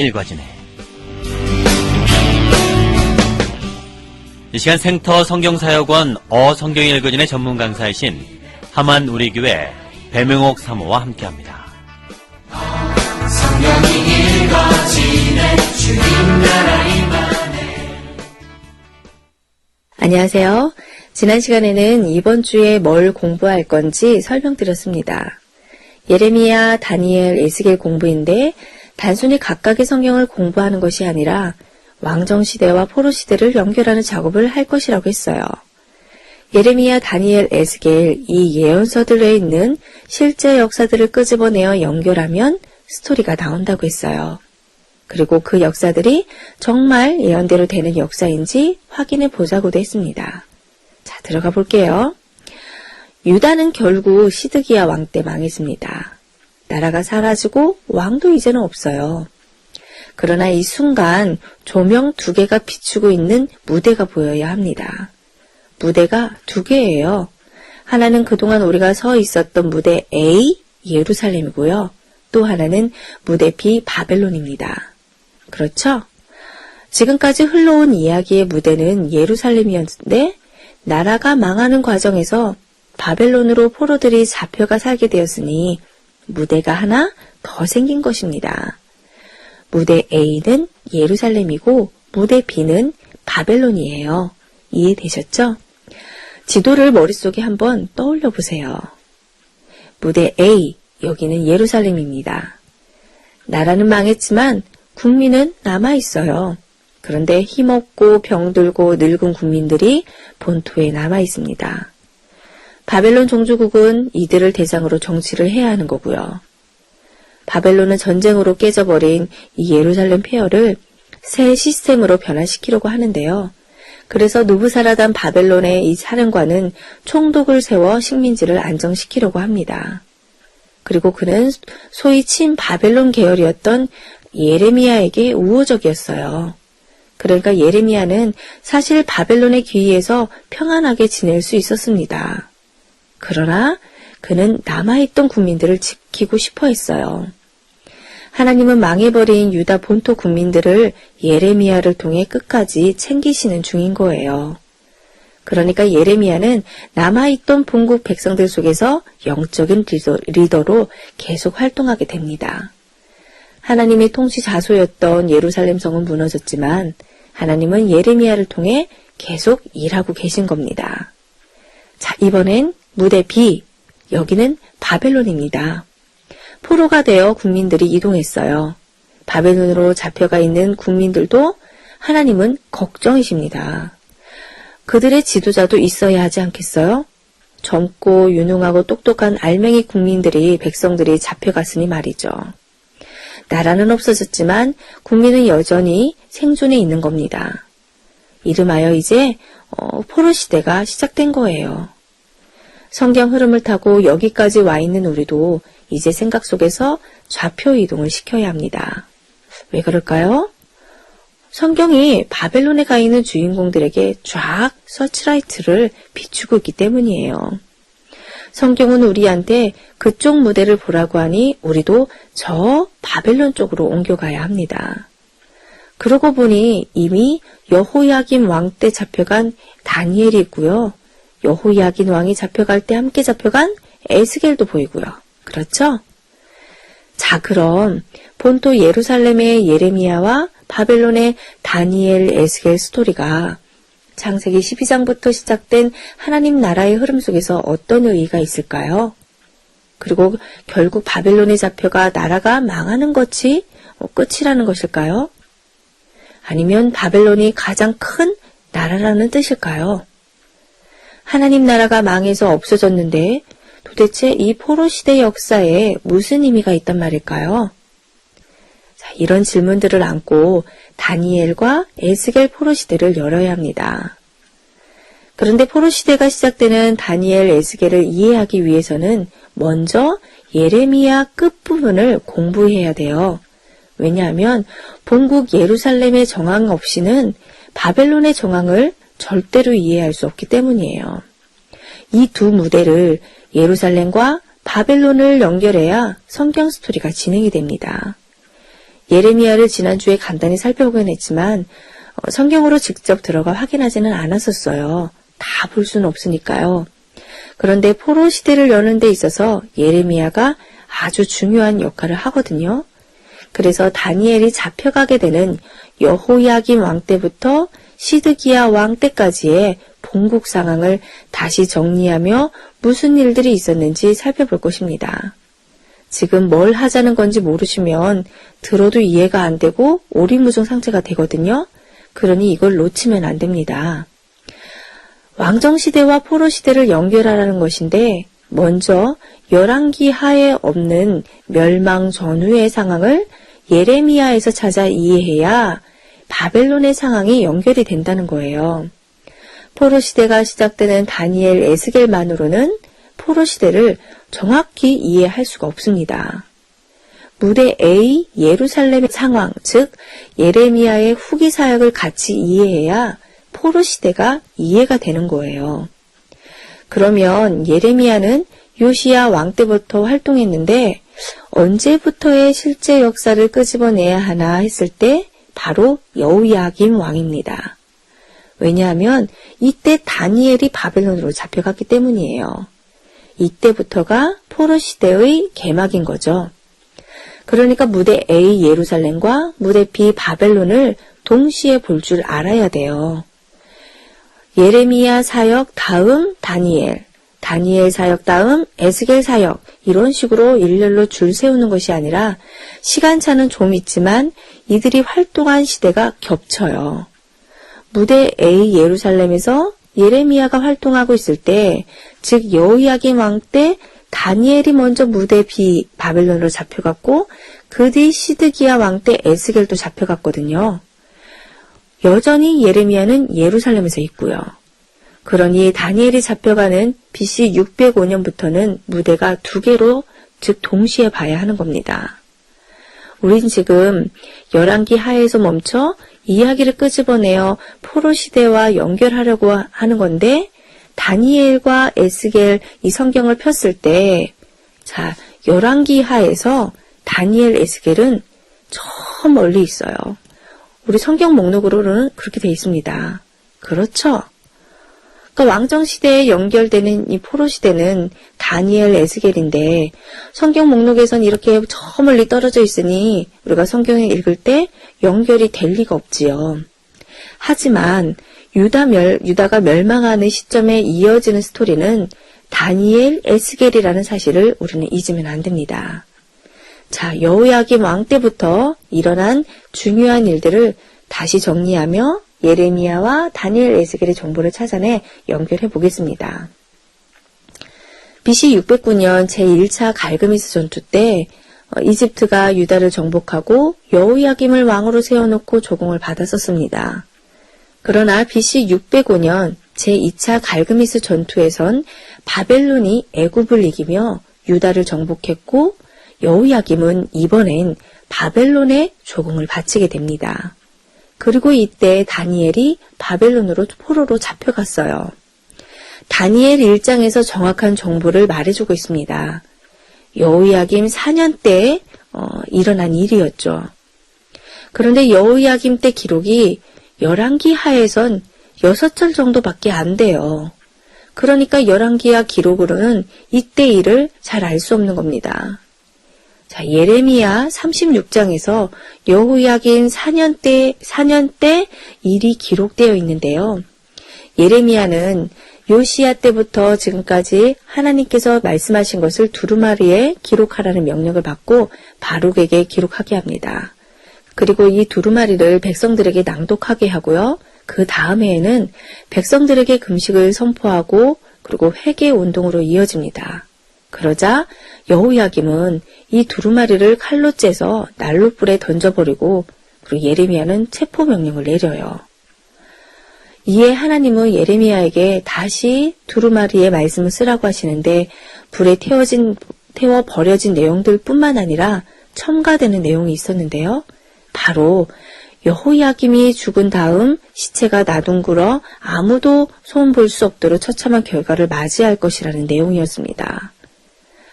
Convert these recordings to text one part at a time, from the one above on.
읽어지네. 이 시간 생터 성경사역원 성경이 읽어지네 전문 강사이신 하만 우리교회 배명옥 사모와 함께합니다. 성경이 읽어지네 주님 나라 임하네. 안녕하세요. 지난 시간에는 이번 주에 뭘 공부할 건지 설명드렸습니다. 예레미야, 다니엘, 에스겔 공부인데 단순히 각각의 성경을 공부하는 것이 아니라 왕정시대와 포로시대를 연결하는 작업을 할 것이라고 했어요. 예레미야, 다니엘, 에스겔 이 예언서들에 있는 실제 역사들을 끄집어내어 연결하면 스토리가 나온다고 했어요. 그리고 그 역사들이 정말 예언대로 되는 역사인지 확인해 보자고도 했습니다. 자, 들어가 볼게요. 유다는 결국 시드기야 왕 때 망했습니다. 나라가 사라지고 왕도 이제는 없어요. 그러나 이 순간 조명 2개가 비추고 있는 무대가 보여야 합니다. 무대가 2개예요. 하나는 그동안 우리가 서 있었던 무대 A, 예루살렘이고요. 또 하나는 무대 B, 바벨론입니다. 그렇죠? 지금까지 흘러온 이야기의 무대는 예루살렘이었는데 나라가 망하는 과정에서 바벨론으로 포로들이 잡혀가 살게 되었으니 무대가 하나 더 생긴 것입니다. 무대 A는 예루살렘이고 무대 B는 바벨론이에요. 이해되셨죠? 지도를 머릿속에 한번 떠올려 보세요. 무대 A, 여기는 예루살렘입니다. 나라는 망했지만 국민은 남아있어요. 그런데 힘없고 병들고 늙은 국민들이 본토에 남아있습니다. 바벨론 종주국은 이들을 대상으로 정치를 해야 하는 거고요. 바벨론은 전쟁으로 깨져버린 이 예루살렘 폐허를 새 시스템으로 변화시키려고 하는데요. 그래서 누부사라단 바벨론의 이 사령관은 총독을 세워 식민지를 안정시키려고 합니다. 그리고 그는 소위 친바벨론 계열이었던 예레미야에게 우호적이었어요. 그러니까 예레미야는 사실 바벨론의 귀위에서 평안하게 지낼 수 있었습니다. 그러나 그는 남아있던 국민들을 지키고 싶어 했어요. 하나님은 망해버린 유다 본토 국민들을 예레미야를 통해 끝까지 챙기시는 중인 거예요. 그러니까 예레미야는 남아있던 본국 백성들 속에서 영적인 리더로 계속 활동하게 됩니다. 하나님의 통치 자소였던 예루살렘 성은 무너졌지만 하나님은 예레미야를 통해 계속 일하고 계신 겁니다. 자, 이번엔 무대 B, 여기는 바벨론입니다. 포로가 되어 국민들이 이동했어요. 바벨론으로 잡혀가 있는 국민들도 하나님은 걱정이십니다. 그들의 지도자도 있어야 하지 않겠어요? 젊고 유능하고 똑똑한 알맹이 국민들이 백성들이 잡혀갔으니 말이죠. 나라는 없어졌지만 국민은 여전히 생존해 있는 겁니다. 이름하여 이제 포로 시대가 시작된 거예요. 성경 흐름을 타고 여기까지 와 있는 우리도 이제 생각 속에서 좌표 이동을 시켜야 합니다. 왜 그럴까요? 성경이 바벨론에 가 있는 주인공들에게 쫙 서치라이트를 비추고 있기 때문이에요. 성경은 우리한테 그쪽 무대를 보라고 하니 우리도 저 바벨론 쪽으로 옮겨가야 합니다. 그러고 보니 이미 여호야김 왕 때 잡혀간 다니엘이 있고요. 여호야긴 왕이 잡혀갈 때 함께 잡혀간 에스겔도 보이고요. 그렇죠? 자, 그럼 본토 예루살렘의 예레미야와 바벨론의 다니엘, 에스겔 스토리가 창세기 12장부터 시작된 하나님 나라의 흐름 속에서 어떤 의의가 있을까요? 그리고 결국 바벨론에 잡혀가 나라가 망하는 것이 끝이라는 것일까요? 아니면 바벨론이 가장 큰 나라라는 뜻일까요? 하나님 나라가 망해서 없어졌는데 도대체 이 포로 시대 역사에 무슨 의미가 있단 말일까요? 자, 이런 질문들을 안고 다니엘과 에스겔 포로 시대를 열어야 합니다. 그런데 포로 시대가 시작되는 다니엘, 에스겔을 이해하기 위해서는 먼저 예레미야 끝부분을 공부해야 돼요. 왜냐하면 본국 예루살렘의 정황 없이는 바벨론의 정황을 절대로 이해할 수 없기 때문이에요. 이 두 무대를 예루살렘과 바벨론을 연결해야 성경 스토리가 진행이 됩니다. 예레미야를 지난주에 간단히 살펴보긴 했지만 성경으로 직접 들어가 확인하지는 않았었어요. 다 볼 수는 없으니까요. 그런데 포로 시대를 여는 데 있어서 예레미야가 아주 중요한 역할을 하거든요. 그래서 다니엘이 잡혀가게 되는 여호야김 왕 때부터 시드기야 왕 때까지의 본국 상황을 다시 정리하며 무슨 일들이 있었는지 살펴볼 것입니다. 지금 뭘 하자는 건지 모르시면 들어도 이해가 안 되고 오리무중 상태가 되거든요. 그러니 이걸 놓치면 안 됩니다. 왕정시대와 포로시대를 연결하라는 것인데 먼저 열왕기 하에 없는 멸망 전후의 상황을 예레미야에서 찾아 이해해야 바벨론의 상황이 연결이 된다는 거예요. 포로시대가 시작되는 다니엘 에스겔만으로는 포로시대를 정확히 이해할 수가 없습니다. 무대 A 예루살렘의 상황, 즉 예레미야의 후기 사역을 같이 이해해야 포로시대가 이해가 되는 거예요. 그러면 예레미야는 요시야 왕 때부터 활동했는데 언제부터의 실제 역사를 끄집어내야 하나 했을 때 바로 여호야김 왕입니다. 왜냐하면 이때 다니엘이 바벨론으로 잡혀갔기 때문이에요. 이때부터가 포로시대의 개막인 거죠. 그러니까 무대 A 예루살렘과 무대 B 바벨론을 동시에 볼 줄 알아야 돼요. 예레미야 사역 다음 다니엘, 다니엘 사역 다음 에스겔 사역 이런 식으로 일렬로 줄 세우는 것이 아니라 시간차는 좀 있지만 이들이 활동한 시대가 겹쳐요. 무대 A 예루살렘에서 예레미야가 활동하고 있을 때, 즉 여호야김 왕 때 다니엘이 먼저 무대 B 바벨론으로 잡혀갔고 그 뒤 시드기야 왕 때 에스겔도 잡혀갔거든요. 여전히 예레미야는 예루살렘에서 있고요. 그러니 다니엘이 잡혀가는 BC 605년부터는 무대가 두 개로 즉 동시에 봐야 하는 겁니다. 우린 지금 열왕기 하에서 멈춰 이야기를 끄집어내어 포로 시대와 연결하려고 하는 건데 다니엘과 에스겔 이 성경을 폈을 때 자, 열왕기 하에서 다니엘, 에스겔은 저 멀리 있어요. 우리 성경 목록으로는 그렇게 돼 있습니다. 그렇죠? 그러니까 왕정시대에 연결되는 이 포로시대는 다니엘, 에스겔인데 성경 목록에선 이렇게 저 멀리 떨어져 있으니 우리가 성경을 읽을 때 연결이 될 리가 없지요. 하지만 유다가 멸망하는 시점에 이어지는 스토리는 다니엘, 에스겔이라는 사실을 우리는 잊으면 안 됩니다. 자, 여호야김 왕 때부터 일어난 중요한 일들을 다시 정리하며 예레미야와 다니엘, 에스겔의 정보를 찾아내 연결해 보겠습니다. BC 609년 제1차 갈그미스 전투 때 이집트가 유다를 정복하고 여호야김을 왕으로 세워놓고 조공을 받았었습니다. 그러나 BC 605년 제2차 갈그미스 전투에선 바벨론이 애굽을 이기며 유다를 정복했고 여호야김은 이번엔 바벨론의 조공을 바치게 됩니다. 그리고 이때 다니엘이 바벨론으로 포로로 잡혀갔어요. 다니엘 1장에서 정확한 정보를 말해주고 있습니다. 여호야김 4년 때 일어난 일이었죠. 그런데 여호야김 때 기록이 열왕기 하에선 6절 정도밖에 안 돼요. 그러니까 열왕기하 기록으로는 이때 일을 잘 알 수 없는 겁니다. 자, 예레미야 36장에서 여호야긴 4년 때 일이 기록되어 있는데요. 예레미야는 요시야 때부터 지금까지 하나님께서 말씀하신 것을 두루마리에 기록하라는 명령을 받고 바룩에게 기록하게 합니다. 그리고 이 두루마리를 백성들에게 낭독하게 하고요. 그 다음 해에는 백성들에게 금식을 선포하고 그리고 회개 운동으로 이어집니다. 그러자 여호야김은 이 두루마리를 칼로 째서 난로불에 던져버리고 그리고 예레미야는 체포명령을 내려요. 이에 하나님은 예레미야에게 다시 두루마리의 말씀을 쓰라고 하시는데 불에 태워 버려진 내용들 뿐만 아니라 첨가되는 내용이 있었는데요. 바로 여호야김이 죽은 다음 시체가 나둥글어 아무도 손 볼 수 없도록 처참한 결과를 맞이할 것이라는 내용이었습니다.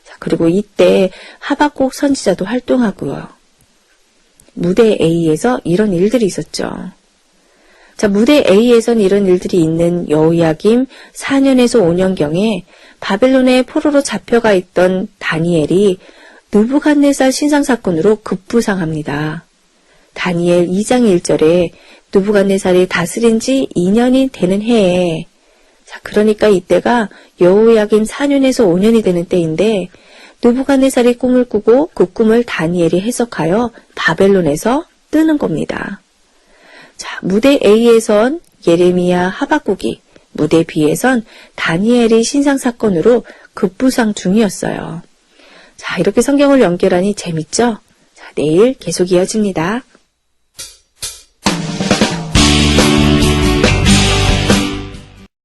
자, 그리고 이때 하박국 선지자도 활동하고요. 무대 A에서 이런 일들이 있었죠. 자, 무대 A에선 이런 일들이 있는 여호야김 4년에서 5년경에 바벨론의 포로로 잡혀가 있던 다니엘이 느부갓네살 신상 사건으로 급부상합니다. 다니엘 2장 1절에 느부갓네살이 다스린 지 2년이 되는 해에, 자, 그러니까 이때가 여호야김 4년에서 5년이 되는 때인데 느부갓네살이 꿈을 꾸고 그 꿈을 다니엘이 해석하여 바벨론에서 뜨는 겁니다. 자, 무대 A에선 예레미야, 하박국이, 무대 B에선 다니엘이 신상 사건으로 급부상 중이었어요. 자, 이렇게 성경을 연결하니 재밌죠? 자, 내일 계속 이어집니다.